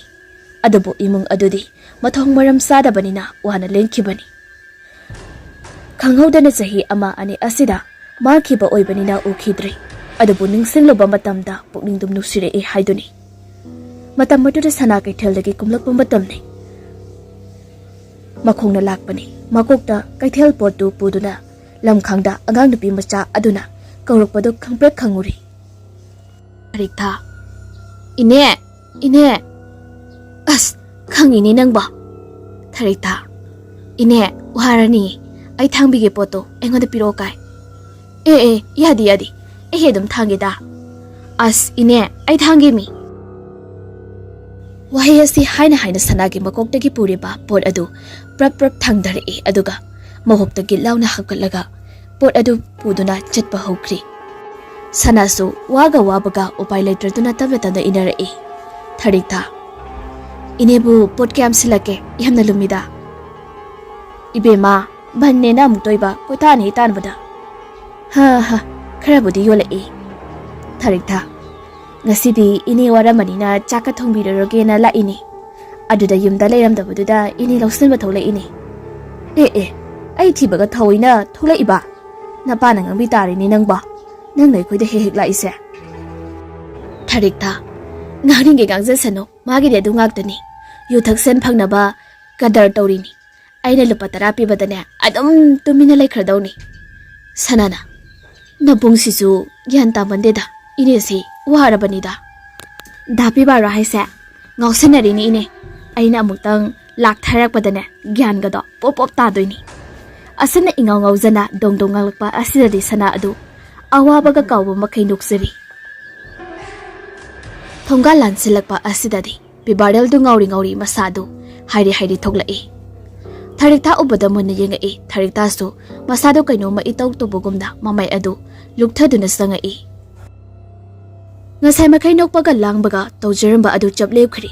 Speaker 1: adubu imung adudi mathong maram sadabanina wana lenkhibani khanghaudana chahi ama ani asida makhiba oibanina ukhidre adubu ningsingloba matamda pukning dum nusire e haiduni matam matuda sana kaitheldagi kumlakpa matamne makhongna lakpani makokta kaithel potu puduna lamkhangda angang nupi macha aduna kaurokpadu khangprek khanguri arikha ine as khangini nangba tharikha ine warani ai thangbige poto engoda piro kai yadi ehedum thangida as ine ai thangi mi wahayasi haina sanagi makoktagi puriba pot adu prap thangdare aduga mahoktagi launa hakalaga pot adu puduna chatpa hokri sanasu waga wabaga upai letraduna tabetana inare tharikha inebu pot kyam silake yamna lumida ibema banne na mutoiba koitani tanbada ha kharabudi yolai tharikha ngasidi ini waramanina chaka thongbirarogena la ini aduda yumda leiramdabuda ini lausinba tholai ini ai thibaga thoina tholaiba napana ngambi tarini nangba nang nei khoida hek laise tharikha ngani ge gangsano magi de dungak tani yuthak sen phangnaba kadar tawrini aina lupa tarapi badane adum tumina leikhradawni sanana nabung sisu yanta bandeda inesi warabanida dapi bara haise ngausenari ni ine aina amutang lak tharak badane gyan gado pop tadoini asana ingaw ngaujana dongdong ngalakpa asidadi sana adu awabaga kawba makai nuksari thonga lansilakpa asidadi bibaral du ngauri masadu hairi thoglai tharikha ubada mun yenga tharikha su masadu kaino ma itau tobogumda mamai adu lukthaduna sangai ngasai makai nokpaga langbaga tawjaramba adu chaplepkhri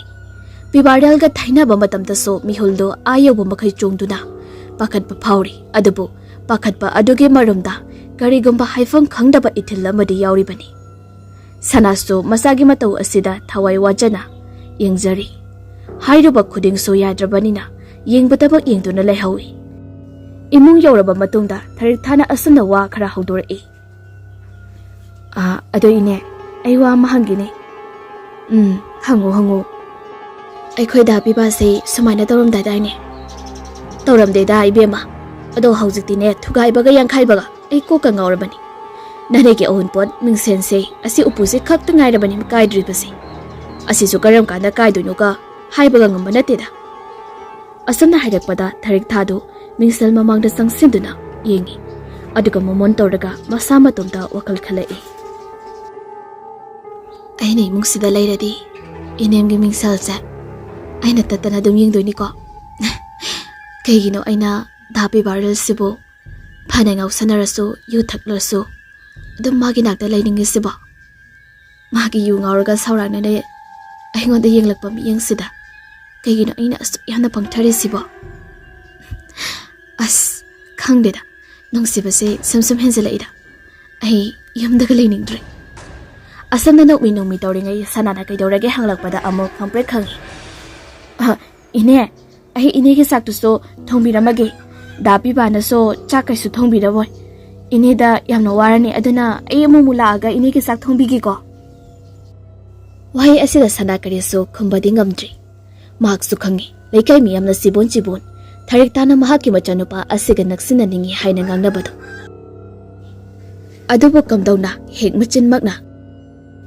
Speaker 1: bibaral ga thainaba matamda so mihuldo ayobo makai chongduna pakhatpa phauri adubu pakhatpa aduge marumda karigumba haifam khangdaba ithilla madi yauribani sanasu masagi matau asida thawai wajana yengjari hairuba khuding so yadrabanina yengbadaba yengduna laihawi imung yauraba matungda tharikthana asuna wa khara hawdorei ado ine ai wa mahangine hangu aikhoida bibase sumaina tawramda daine tawramde da ibema ado haujiktine thugaibaga yankhaibaga ai koka ngaurabani nanege onpot mingsense asi upuse khakta ngairabani kaidribase asi su karam kana kaidonuka haibaga ngamanateda asana hairakpada tharikthadu mingsel mamangda sangsinduna yengi aduga momon tawraga masama tumda wakal khalai aina imungsida lairadi inemgi mingselse aina tatana dum yengdoini ko kaigino aina dhapi barrel sibo phanangau sanarasu yu thaklasu dum magi nakta lainingi sibo magi yu ngauraga saurangna ne aingonda yenglakpa miyengsida kaigino aina asu yana pangthare sibo as khangdeda nungsibase samsam henjalaida ai yamdaga lainingdre asana nokmi tawringai sanana kaidorage hanglakpada amok khamprek khangi ine ꯑꯩ ꯏꯅꯦꯒꯤ ꯆꯥꯛꯇꯨꯁꯨ ꯊꯣꯡꯕꯤꯔꯝꯃꯒꯦ ꯗꯥꯄꯤꯕꯥꯅꯁꯨ ꯆꯥꯛ ꯀꯩꯁꯨ ꯊꯣꯡꯕꯤꯔꯕꯣꯏ ꯏꯅꯦꯗ ꯌꯥꯝꯅ ꯋꯥꯔꯅꯤ ꯑꯗꯨꯅ ꯑꯩ ꯑꯃꯨꯛ ꯂꯥꯛꯑꯒ ꯏꯅꯦꯒꯤ ꯆꯥꯛ ꯊꯣꯡꯕꯤꯒꯦꯀꯣ ꯋꯥꯍꯩ ꯑꯁꯤꯗ ꯁꯅꯥ ꯀꯔꯤꯁꯨ ꯈꯨꯝꯕꯗꯤ ꯉꯝꯗ꯭ꯔꯤ ꯃꯍꯥꯛꯁꯨ ꯈꯪꯉꯤ ꯂꯩꯀꯥꯏ ꯃꯤꯌꯥꯝꯅ ꯆꯤꯕꯣꯟ ꯊꯔꯦꯛ ꯇꯥꯅ ꯃꯍꯥꯛꯀꯤ ꯃꯆꯥꯅꯨꯄꯥ ꯑꯁꯤꯒ ꯅꯛꯁꯤꯟꯅꯅꯤꯡꯉꯤ ꯍꯥꯏꯅ ꯉꯥꯡꯅꯕꯗꯣ ꯑꯗꯨꯕꯨ ꯀꯝꯗꯧꯅ ꯍꯦꯛ ꯃꯆꯤꯟꯃꯛꯅ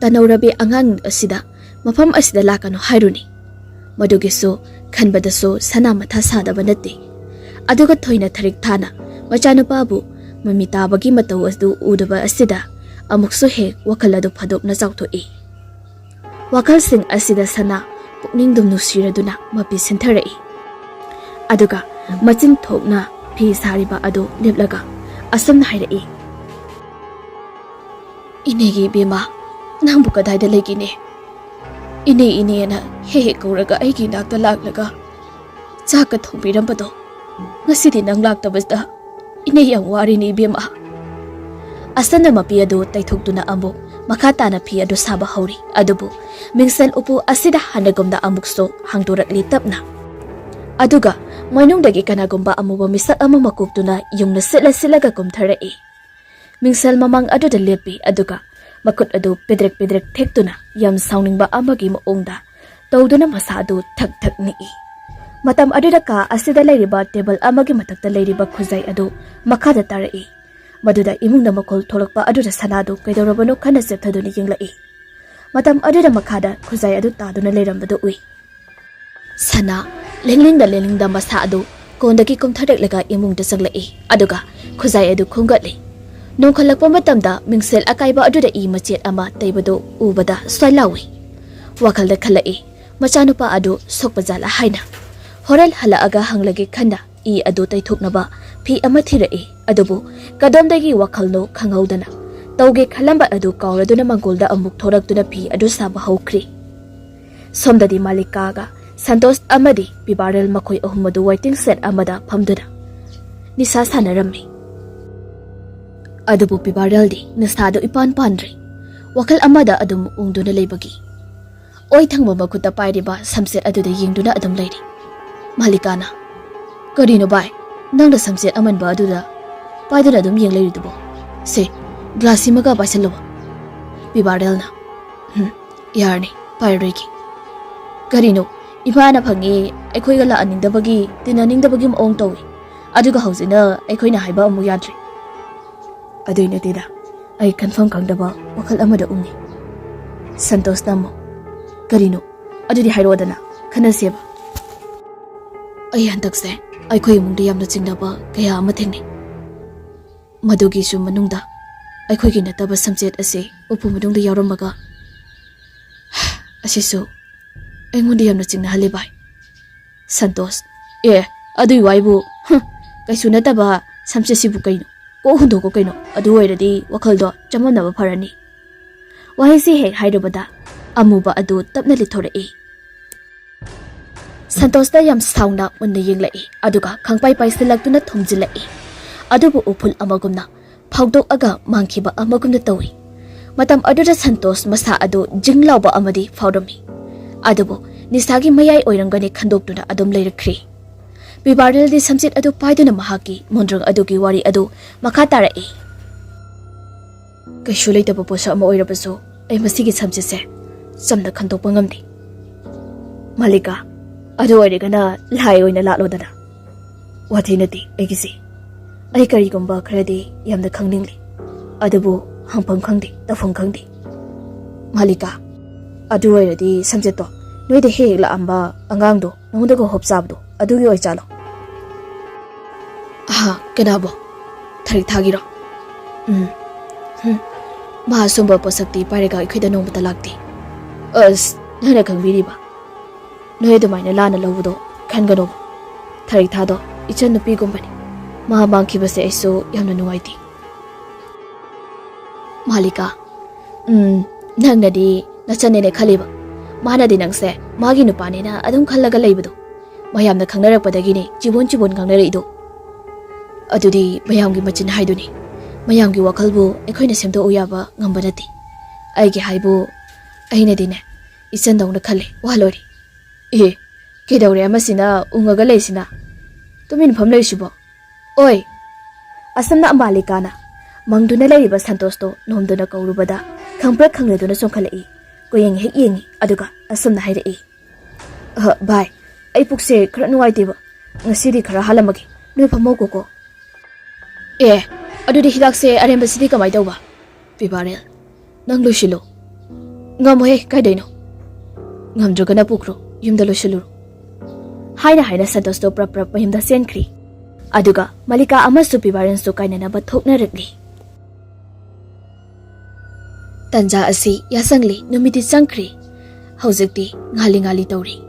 Speaker 1: ꯇꯅꯧꯔꯕꯤ ꯑꯉꯥꯡ ꯑꯁꯤꯗ ꯃꯐꯝ ꯑꯁꯤꯗ ꯂꯥꯛꯀꯅꯣ ꯍꯥꯏꯔꯨꯅꯤ ꯃꯗꯨꯒꯤꯁꯨ ꯈꯟꯕꯗꯁꯨ ꯁꯅꯥ ꯃꯊꯥ ꯁꯥꯗꯕ ꯅꯠꯇꯦ ꯑꯗꯨꯒ ꯊꯣꯏꯅ ꯊꯔꯦꯛ ꯊꯥꯅ ꯃꯆꯥꯅꯨꯄꯥꯕꯨ ꯃꯃꯤ ꯇꯥꯕꯒꯤ ꯃꯇꯧ ꯑꯗꯨ ꯎꯗꯕ ꯑꯁꯤꯗ ꯑꯃꯨꯛꯁꯨ ꯍꯦꯛ ꯋꯥꯈꯜ ꯑꯗꯨ ꯐꯥꯗꯣꯛꯅ ꯆꯥꯎꯊꯣꯛꯏ ꯋꯥꯈꯜꯁꯤꯡ ꯑꯁꯤꯗ ꯁꯅꯥ ꯄꯨꯛꯅꯤꯡꯗꯨꯝ ꯅꯨꯡꯁꯤꯔꯗꯨꯅ ꯃꯄꯤ ꯁꯤꯟꯊꯔꯛꯏ ꯑꯗꯨꯒ ꯃꯆꯤꯟ ꯊꯣꯛꯅ ꯐꯤ ꯁꯥꯔꯤꯕ ꯑꯗꯨ ꯂꯦꯞꯂꯒ ꯑꯁꯨꯝꯅ ꯍꯥꯏꯔꯛꯏ ꯏꯅꯦꯒꯤ ꯏꯕꯦꯝꯃ ꯅꯪꯕꯨ ꯀꯗꯥꯏꯗ ꯂꯩꯒꯤꯅꯦ ꯏꯅꯦ ꯏꯅꯦꯅ ꯍꯦꯛ ꯍꯦꯛ ꯀꯧꯔꯒ ꯑꯩꯒꯤ ꯅꯥꯛꯇ ꯂꯥꯛꯂꯒ ꯆꯥꯛꯀ ꯊꯣꯡꯕꯤꯔꯝꯕꯗꯣ ꯉꯁꯤꯗꯤ ꯅꯪ ꯂꯥꯛꯇꯕꯁꯤꯗ ꯏꯅꯦ ꯌꯥꯝ ꯋꯥꯔꯤꯅꯦ ꯏꯕꯦꯝꯃ ꯑꯁꯇꯅ ꯃꯄꯤ ꯑꯗꯨ ꯇꯩꯊꯣꯛꯇꯨꯅ ꯑꯃꯨꯛ ꯃꯈꯥ ꯇꯥꯅ ꯐꯤ ꯑꯗꯨ ꯁꯥꯕ ꯍꯧꯔꯤ ꯑꯗꯨꯕꯨ ꯃꯤꯡꯁꯦꯜ ꯎꯄꯨ ꯑꯁꯤꯗ ꯍꯥꯟꯅꯒꯨꯝꯅ ꯑꯃꯨꯛꯁꯨ ꯍꯥꯡꯗꯣꯔꯛꯂꯤ ꯇꯞꯅ ꯑꯗꯨꯒ ꯃꯅꯨꯡꯗꯒꯤ ꯀꯅꯥꯒꯨꯝꯕ ꯑꯃꯨꯕ ꯃꯤꯁꯛ ꯑꯃ ꯃꯀꯣꯛꯇꯨꯅ ꯌꯨꯡꯅ ꯁꯤꯠꯂꯒ ꯀꯨꯝꯊꯔꯛꯏ ꯃꯤꯡꯁꯦꯜ ꯃꯃꯥꯡ ꯑꯗꯨꯗ ꯂꯦꯞꯄꯤ ꯑꯗꯨꯒ ꯃꯈꯨꯠ ꯑꯗꯨ ꯄꯤꯗ꯭ꯔꯛ ꯊꯦꯛꯇꯨꯅ ꯌꯥꯝ ꯁꯥꯎꯅꯤꯡꯕ ꯑꯃꯒꯤ ꯃꯑꯣꯡꯗ ꯇꯧꯗꯨꯅ ꯃꯁꯥ ꯑꯗꯨ ꯊꯛ ꯅꯤꯛꯏ ꯃꯇꯝ ꯑꯗꯨꯗ ꯀꯥ ꯑꯁꯤꯗ ꯂꯩꯔꯤꯕ ꯇꯦꯕꯜ ꯑꯃꯒꯤ ꯃꯊꯛꯇ ꯂꯩꯔꯤꯕ ꯈꯨꯖꯥꯏ ꯑꯗꯨ ꯃꯈꯥꯗ ꯇꯥꯔꯛꯏ ꯃꯗꯨꯗ ꯏꯃꯨꯡꯗ ꯃꯈꯣꯜ ꯊꯣꯛꯂꯛꯄ ꯑꯗꯨꯗ ꯁꯅꯥꯗꯨ ꯀꯩꯗꯧꯔꯕꯅꯣ ꯈꯟꯅ ꯆꯦꯞꯊꯗꯨꯅ ꯌꯦꯡꯂꯛꯏ ꯃꯇꯝ ꯑꯗꯨꯗ ꯃꯈꯥꯗ ꯈꯨꯖꯥꯏ ꯑꯗꯨ ꯇꯥꯗꯨꯅ ꯂꯩꯔꯝꯕꯗꯨ ꯎꯏ ꯁꯅꯥ ꯂꯦꯡꯂꯤꯡꯗ ꯃꯁꯥ ꯑꯗꯨ ꯀꯣꯟꯗꯒꯤ ꯀꯨꯝꯊꯔꯛꯂꯒ ꯏꯃꯨꯡꯗ ꯆꯪꯂꯛꯏ ꯑꯗꯨꯒ ꯈꯨꯖꯥꯏ ꯑꯗꯨ ꯈꯨꯝꯒꯠꯂꯤ ꯅꯣꯡꯈꯠꯂꯛꯄ ꯃꯇꯝꯗ ꯃꯤꯡꯁꯦꯜ ꯑꯀꯥꯏꯕ ꯑꯗꯨꯗ ꯏ ꯃꯆꯦꯠ ꯑꯃ ꯇꯩꯕꯗꯨ ꯎꯕꯗ ꯁ꯭ꯋꯥꯏ ꯂꯥꯎꯏ ꯋꯥꯈꯜꯗ ꯈꯜꯂꯛꯏ ꯃꯆꯥꯅꯨꯄꯥ ꯑꯗꯨ ꯁꯣꯛꯄ ꯖꯥꯠꯂ ꯍꯥꯏꯅ ꯍꯣꯔꯦꯟ ꯍꯜꯂꯛꯑꯒ ꯍꯪꯂꯒꯦ ꯈꯟꯅ ꯏ ꯑꯗꯨ ꯇꯩꯊꯣꯛꯅꯕ ꯐꯤ ꯑꯃ ꯊꯤꯔꯛꯏ ꯑꯗꯨꯕꯨ ꯀꯗꯣꯝꯗꯒꯤ ꯋꯥꯈꯜꯅꯣ ꯈꯪꯍꯧꯗꯅ ꯇꯧꯒꯦ ꯈꯜꯂꯝꯕ ꯑꯗꯨ ꯀꯥꯎꯔꯗꯨꯅ ꯃꯪꯒꯣꯜꯗ ꯑꯃꯨꯛ ꯊꯣꯔꯛꯇꯨꯅ ꯐꯤ ꯑꯗꯨ ꯁꯥꯕ ꯍꯧꯈ꯭ꯔꯤ ꯁꯣꯝꯗꯗꯤ ꯃꯥꯂꯤꯀꯥꯒ ꯁꯟꯇꯣꯁ ꯑꯃꯗꯤ ꯄꯤꯕꯥꯔꯦꯜ ꯃꯈꯣꯏ ꯑꯍꯨꯝ ꯑꯗꯨ ꯋꯥꯏꯇꯤꯡ ꯁꯦꯠ ꯑꯃꯗ ꯐꯝꯗꯨꯅ ꯅꯤꯁꯥ ꯁꯥꯟꯅꯔꯝꯃꯤ ꯑꯗꯨꯕꯨ ꯄꯤꯕꯥꯔꯦꯜꯗꯤ ꯅꯤꯁꯥꯗꯨ ꯏꯄꯥꯟ ꯄꯥꯟꯗ꯭ꯔꯤ ꯋꯥꯈꯜ ꯑꯃꯗ ꯑꯗꯨꯝ ꯎꯪꯗꯨꯅ ꯂꯩꯕꯒꯤ ꯑꯣꯏ ꯊꯪꯕ ꯃꯈꯨꯠꯇ ꯄꯥꯏꯔꯤꯕ ꯁꯝꯆꯦꯠ ꯑꯗꯨꯗ ꯌꯦꯡꯗꯨꯅ ꯑꯗꯨꯝ ꯂꯩꯔꯤ ꯃꯥꯂꯤꯀꯥꯅ ꯀꯔꯤꯅꯣ ꯚꯥꯏ ꯅꯪꯅ ꯁꯝꯆꯦꯠ ꯑꯃꯟꯕ ꯑꯗꯨꯗ ꯄꯥꯏꯗꯨꯅ ꯑꯗꯨꯝ ꯌꯦꯡ ꯂꯩꯔꯤꯗꯨꯕꯣ ꯁꯦ ꯒ꯭ꯂꯥꯁꯁꯤꯃꯒ ꯄꯥꯏꯁꯜꯂꯨꯕ ꯄꯤꯕꯥꯔꯦꯜꯅ ꯌꯥꯔꯅꯤ ꯄꯥꯏꯔꯔꯣꯏꯒꯦ ꯀꯔꯤꯅꯣ ꯏꯃꯥꯅ ꯐꯪꯉꯤ ꯑꯩꯈꯣꯏꯒ ꯂꯥꯛꯍꯟꯅꯤꯡꯗꯕꯒꯤ ꯇꯤꯟꯅꯅꯤꯡꯗꯕꯒꯤ ꯃꯑꯣꯡ ꯇꯧꯏ ꯑꯗꯨꯒ ꯍꯧꯖꯤꯛꯅ ꯑꯩꯈꯣꯏꯅ ꯍꯥꯏꯕ ꯑꯃꯨꯛ ꯌꯥꯗ꯭ꯔꯤ ꯑꯗꯨꯏ ꯅꯠꯇꯦꯗ ꯑꯩ ꯈꯟꯐꯝ ꯈꯪꯗꯕ ꯋꯥꯈꯜ ꯑꯃꯗ ꯎꯡꯉꯤ ꯁꯟꯇꯣꯁꯅ ꯑꯃꯨꯛ ꯀꯔꯤꯅꯣ ꯑꯗꯨꯗꯤ ꯍꯥꯏꯔꯛꯑꯣꯗꯅ ꯈꯟꯅꯁꯦꯕ ꯑꯩ ꯍꯟꯗꯛꯁꯦ ꯑꯩꯈꯣꯏ ꯏꯃꯨꯡꯗ ꯌꯥꯝꯅ ꯆꯤꯡꯅꯕ ꯀꯌా ꯑꯃ ꯊꯦꯡꯅꯩ ꯃꯗꯨꯒꯤꯁꯨ ꯃꯅꯨꯡꯗ ꯑꯩꯈꯣꯏꯒꯤ ꯅꯠꯇꯕ ꯁꯝꯆꯦꯠ ꯑꯁꯤ ꯎꯄꯨ ꯃꯅꯨꯡꯗ ꯌꯥꯎꯔꯝꯃꯒ ꯑꯁꯤꯁꯨ ꯑꯩꯉꯣꯟꯗ ꯌꯥꯝꯅ ꯆꯤꯡꯅꯍꯜꯂꯤ ꯚꯥꯏ ꯁꯟꯇꯣꯁ ꯑꯗꯨꯏ ꯋꯥꯏꯕꯨ ꯀꯩꯁꯨ ꯅꯠꯇꯕ ꯁꯝꯆꯦꯠꯁꯤꯕꯨ ꯀꯩꯅꯣ ꯀꯣꯛ ꯍꯨꯟꯗꯣꯛꯀꯣ ꯀꯩꯅꯣ ꯑꯗꯨ ꯑꯣꯏꯔꯗꯤ ꯋꯥꯈꯜꯗꯣ ꯆꯃꯝꯅꯕ ꯐꯔꯅꯤ ꯋꯥꯍꯩꯁꯤ ꯍꯦꯛ ꯍꯥꯏꯔꯨꯕꯗ ꯑꯃꯨꯕ ꯑꯗꯨ ꯇꯞꯅ ꯂꯤꯊꯣꯔꯛꯏ ꯁꯟꯇꯣꯁꯇ ꯌꯥꯝ ꯁꯥꯎꯅ ꯃꯨꯟꯅ ꯌꯦꯡꯂꯛꯏ ꯑꯗꯨꯒ ꯈꯪꯄꯥꯏ ꯄꯥꯏꯁꯤꯜꯂꯛꯇꯨꯅ ꯊꯣꯝꯖꯤꯜꯂꯛꯏ ꯑꯗꯨꯕꯨ ꯎꯐꯨꯜ ꯑꯃꯒꯨꯝꯅ ꯐꯥꯎꯗꯣꯛꯑꯒ ꯃꯥꯡꯈꯤꯕ ꯑꯃꯒꯨꯝꯅ ꯇꯧꯏ ꯃꯇꯝ ꯑꯗꯨꯗ ꯁꯟꯇꯣꯁ ꯃꯁꯥ ꯑꯗꯨ ꯖꯤꯡ ꯂꯥꯎꯕ ꯑꯃꯗꯤ ꯐꯥꯎꯔꯝꯃꯤ ꯑꯗꯨꯕꯨ ꯅꯤꯁꯥꯒꯤ ꯃꯌꯥꯏ ꯑꯣꯏꯔꯝꯒꯅꯤ ꯈꯟꯗꯣꯛꯇꯨꯅ ꯑꯗꯨꯝ ꯂꯩꯔꯛꯈ꯭ꯔꯤ ꯄꯤꯕꯥꯔꯦꯜꯗꯤ ꯁꯝꯆꯦꯠ ꯑꯗꯨ ꯄꯥꯏꯗꯨꯅ ꯃꯍꯥꯛꯀꯤ ꯃꯣꯟꯗ꯭ꯔꯪ ꯑꯗꯨꯒꯤ ꯋꯥꯔꯤ ꯑꯗꯨ ꯃꯈꯥ ꯇꯥꯔꯛꯏ ꯀꯩꯁꯨ ꯂꯩꯇꯕ ꯄꯣꯠꯁꯛ ꯑꯃ ꯑꯣꯏꯔꯕꯁꯨ ꯑꯩ ꯃꯁꯤꯒꯤ ꯁꯝꯆꯦꯠꯁꯦ ꯆꯝꯅ ꯈꯟꯗꯣꯛꯄ ꯉꯝꯗꯦ ꯃꯥꯂꯤꯀꯥ ꯑꯗꯨ ꯑꯣꯏꯔꯒꯅ ꯂꯥꯏ ꯑꯣꯏꯅ ꯂꯥꯠꯂꯣꯗꯅ ꯋꯥꯊꯤ ꯅꯠꯇꯦ ꯑꯩꯒꯤꯁꯤ ꯑꯩ ꯀꯔꯤꯒꯨꯝꯕ ꯈꯔꯗꯤ ꯌꯥꯝꯅ ꯈꯪꯅꯤꯡꯂꯤ ꯑꯗꯨꯕꯨ ꯍꯪꯐꯝ ꯈꯪꯗꯦ ꯇꯧꯐꯝ ꯈꯪꯗꯦ ꯃꯥꯂꯤꯀꯥ ꯑꯗꯨ ꯑꯣꯏꯔꯗꯤ ꯁꯝꯆꯦꯠꯇꯣ ꯅꯣꯏꯗ ꯍꯦꯛ ꯂꯥꯛꯑꯝꯕ ꯑꯉꯥꯡꯗꯣ ꯅꯉꯣꯟꯗꯒ ꯍꯣꯞ ꯆꯥꯕꯗꯣ ꯑꯗꯨꯒꯤ ꯑꯣꯏꯖꯥꯠꯂꯣ ꯀꯅꯥꯕꯣ ꯊꯔꯤꯛ ꯊꯥꯒꯤꯔꯣ ꯃꯥ ꯑꯁꯨꯝꯕ ꯄꯣꯠꯁꯛꯇꯤ ꯄꯥꯏꯔꯒ ꯑꯩꯈꯣꯏꯗ ꯅꯣꯡꯃꯇ ꯂꯥꯛꯇꯦ ꯑꯁ ꯅꯪꯅ ꯈꯪꯕꯤꯔꯤꯕ ꯅꯣꯏ ꯑꯗꯨꯃꯥꯏꯅ ꯂꯥꯟꯅ ꯂꯧꯕꯗꯣ ꯈꯟꯒꯅꯣꯕ ꯊꯔꯤꯛ ꯊꯥꯗꯣ ꯏꯆꯟ ꯅꯨꯄꯤꯒꯨꯝꯕꯅꯤ ꯃꯥ ꯃꯥꯡꯈꯤꯕꯁꯦ ꯑꯩꯁꯨ ꯌꯥꯝꯅ ꯅꯨꯡꯉꯥꯏꯇꯦ ꯃꯥꯂꯤꯀꯥ ꯅꯪꯅꯗꯤ ꯅꯆꯟꯅꯦꯅ ꯈꯜꯂꯤꯕ ꯃꯥꯅꯗꯤ ꯅꯪꯁꯦ ꯃꯥꯒꯤ ꯅꯨꯄꯥꯅꯦꯅ ꯑꯗꯨꯝ ꯈꯜꯂꯒ ꯂꯩꯕꯗꯣ ꯃꯌꯥꯝꯅ ꯈꯪꯅꯔꯛꯄꯗꯒꯤꯅꯦ ꯆꯤꯕꯣꯟ ꯈꯪꯅꯔꯛꯏꯗꯣ ꯑꯗꯨꯗꯤ ꯃꯌꯥꯝꯒꯤ ꯃꯆꯤꯟ ꯍꯥꯏꯗꯨꯅꯤ ꯃꯌꯥꯝꯒꯤ ꯋꯥꯈꯜꯕꯨ ꯑꯩꯈꯣꯏꯅ ꯁꯦꯝꯗꯣꯛꯎ ꯌꯥꯕ ꯉꯝꯕ ꯅꯠꯇꯦ ꯑꯩꯒꯤ ꯍꯥꯏꯕꯨ ꯑꯩꯅꯗꯤꯅꯦ ꯏꯆꯟꯗꯧꯅ ꯈꯜꯂꯦ ꯋꯥ ꯂꯣꯏꯔꯦ Kidore amasina ungaga leisina. Tumin pham leisibo. Oi. Asamna ambalikana. Mangduna leiba Santosto nomduna kaurubada. Khangprak khangleduna songkhalai. Koyeng hek yengi aduga asamna hairei. Bye. Ai pukse khara nuwaiteba. Ngasidi khara halamagi. Noi phamo ko. Adudi hidakse arembasidi kamai tauba. Pibarel. Nang loisilo. Ngamohe kaidaino. Ngamjogana pukro yumda loisiluru. Haina Santosto prap mayumda senkri. Aduga Malika amasu Pibarel su kainanaba thoknaragli. Tanja asi yasangli numiti sangkri. Hauzikti ngali tauri.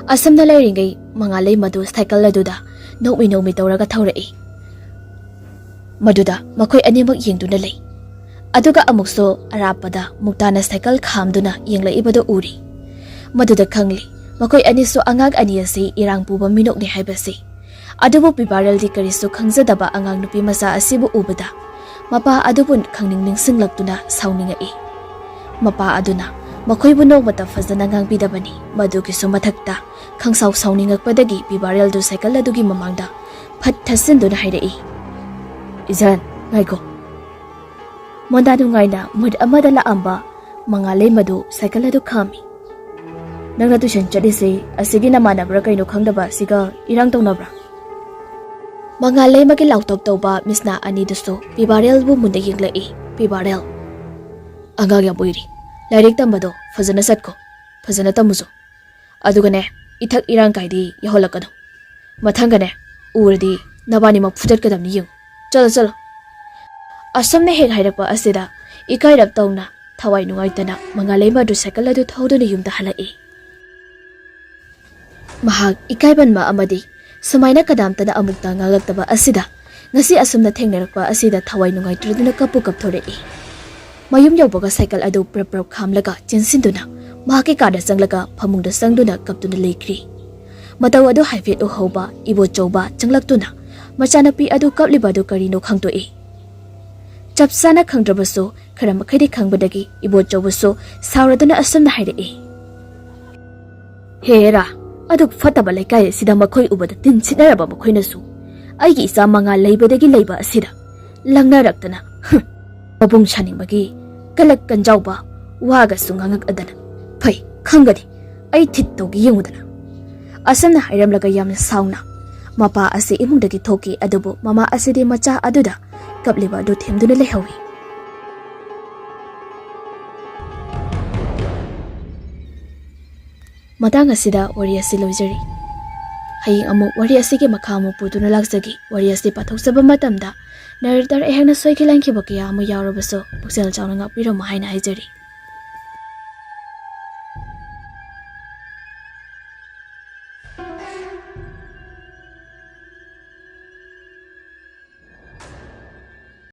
Speaker 1: Asamna lairingai mangalai madu cycle aduda nomi tauraga thaurai. Maduda makoi animak yengduna lei. Aduga amukso arapada muktana cycle khamduna yenglai ibado uri. Maduda khangli makoi aniso angag aniasi irang puba minok ni haibasi. Adubu Pibarel di kariso khangzadaba angang nupi masa asibu ubada. Mapa adubun khangning singlaktuna sauningai. Mapa aduna makoi bunok mata fazana ngangbidabani madugi so mathakta khangsaw sauningakpadagi Pibarel du cycle adugi mamangda phat thasinduna hairei. Izan ngaiko mondanu ngaina mud amada la amba mangalai madu cycle adu khami. Nangna tuition chadise asigi namanabra kaino khangdaba siga irang tawnabra. Mangalai magi lautok tawba misna ani dusto Pibarel bu munda yenglai. Pibarel anga ya boiri lairik tambado fazana satko fazana tamuzo adugane ithak irang kaidi yaholakado mathangane urdi nabani ma fudat kadam ni yeng chalo asamne hek hairakpa asida ikairak tawna thawai nungaitana mangalai madu cycle adu thoduna yumda halai. Mahag ikaiban ma amadi sumaina kadamtana amukta ngalaktaba asida ngasi asamna thengnarakpa asida thawai nungaitraduna kapu kapthorei. Mayum yawbaga cycle adu prap khamlaga chinsinduna mahaki kada changlaga phamungda sangduna kaptuna leikri. Mataw adu haifet uhauba ibo chauba changlaktuna machanapi adu kaplibadu karino khangtoi. Chapsana khangdrabaso khara makhadi khangbadagi ibo chaubaso sauraduna asamna hairei. Hera aduk fataba laikai sida makhoi ubada tin sinaraba makhoina su aigi isa manga leibadagi leiba asida langnaраktana mabung chaningbagi kalak kanjauba waga sungangak adana phai khangadi ai thit togi yengudana asamna hairamlaga yamna sauna mapa ase imungdagi thoki adubu mama asidi macha aduda kapliba do themduna lehawi. Matang asida wari asi loijari. Haying amuk wari asige makha amuk puduna laksagi wari asi pathoksaba matamda narrator ehna soikilan ki bakiya amu yawrabaso puksel chawna ngapiro haina haijari.